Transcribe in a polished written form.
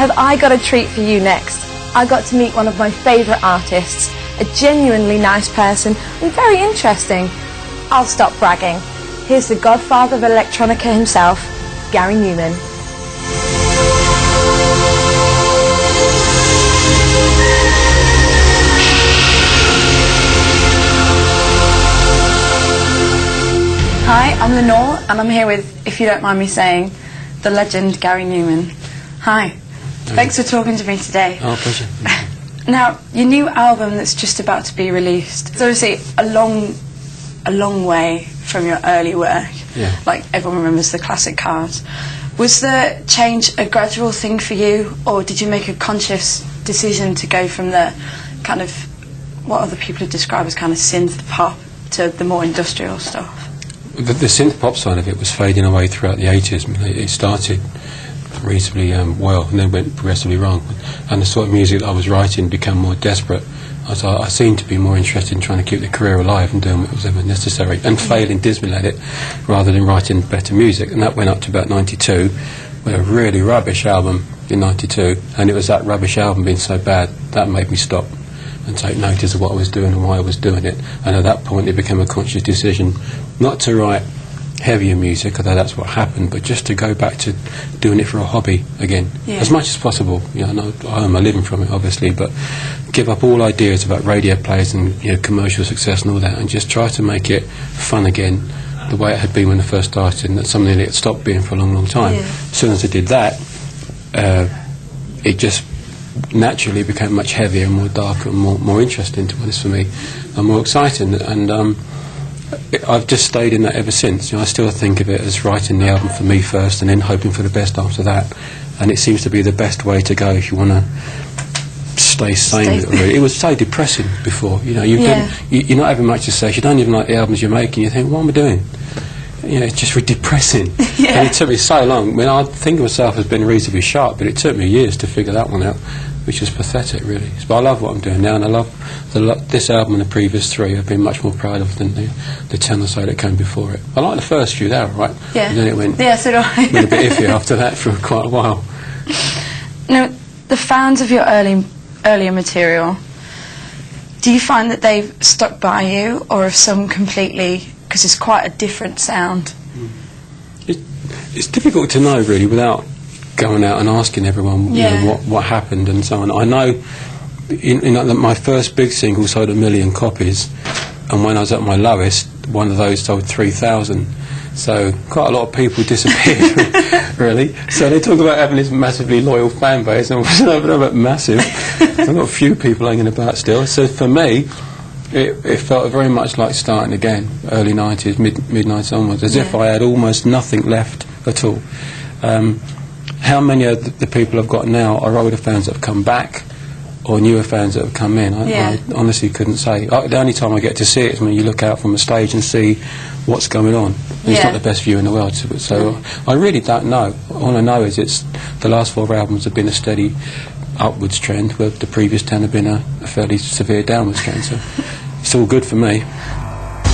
have I got a treat for you next. I got to meet one of my favourite artists, a genuinely nice person and very interesting. I'll stop bragging. Here's the godfather of electronica himself, Gary Numan. Hi, I'm Lenore, and I'm here with, if you don't mind me saying, the legend Gary Numan. Hi. Thanks for talking to me today. Oh, pleasure. Now, your new album that's just about to be released, it's obviously a long way from your early work. Yeah. Like, everyone remembers the classic cars. Was the change a gradual thing for you, or did you make a conscious decision to go from the kind of, what other people would describe as kind of synth pop to the more industrial stuff? The synth pop side of it was fading away throughout the 80s. I mean, it started reasonably well and then went progressively wrong. And the sort of music that I was writing became more desperate. I seemed to be more interested in trying to keep the career alive and doing what was ever necessary and failing dismally at it rather than writing better music. And that went up to about 92, with a really rubbish album in 92. And it was that rubbish album being so bad that made me stop and take notice of what I was doing and why I was doing it. And at that point it became a conscious decision not to write heavier music, although that's what happened, but just to go back to doing it for a hobby again, as much as possible. You know, I earn a living from it, obviously, but give up all ideas about radio plays and commercial success and all that, and just try to make it fun again, the way it had been when I first started, and that's something that it stopped being for a long, long time. As soon as I did that, it just naturally became much heavier and more dark and more interesting, to be honest, for me, and more exciting. And I've just stayed in that ever since. I still think of it as writing the album for me first and then hoping for the best after that. And it seems to be the best way to go if you want to stay sane with it, really. It was so depressing before. You're not having much to say. You don't even like the albums you're making. You think, what am I doing? It's just really depressing. And it took me so long. I mean, I think of myself as being reasonably sharp, but it took me years to figure that one out, which is pathetic, really. But I love what I'm doing now, and I love this album and the previous three. I've been much more proud of than the 10 or so that came before it. I like the first few, they were right. Yeah. And then it went, so do I. went a bit iffy after that for quite a while. Now, the fans of your earlier material, do you find that they've stuck by you, or have some completely, because it's quite a different sound? It's difficult to know, really, without going out and asking everyone what happened and so on. I know that my first big single sold 1 million copies, and when I was at my lowest, one of those sold 3,000. So quite a lot of people disappeared, really. So they talk about having this massively loyal fan base, and I don't know about massive. I've got a few people hanging about still. So for me, it felt very much like starting again, early 90s, mid-90s onwards, as if I had almost nothing left at all. How many of the people I've got now are older fans that have come back or newer fans that have come in? I honestly couldn't say. The only time I get to see it is when you look out from a stage and see what's going on. It's not the best view in the world. So I really don't know. All I know is the last 4 albums have been a steady upwards trend, where the previous 10 have been a fairly severe downwards trend. So it's all good for me.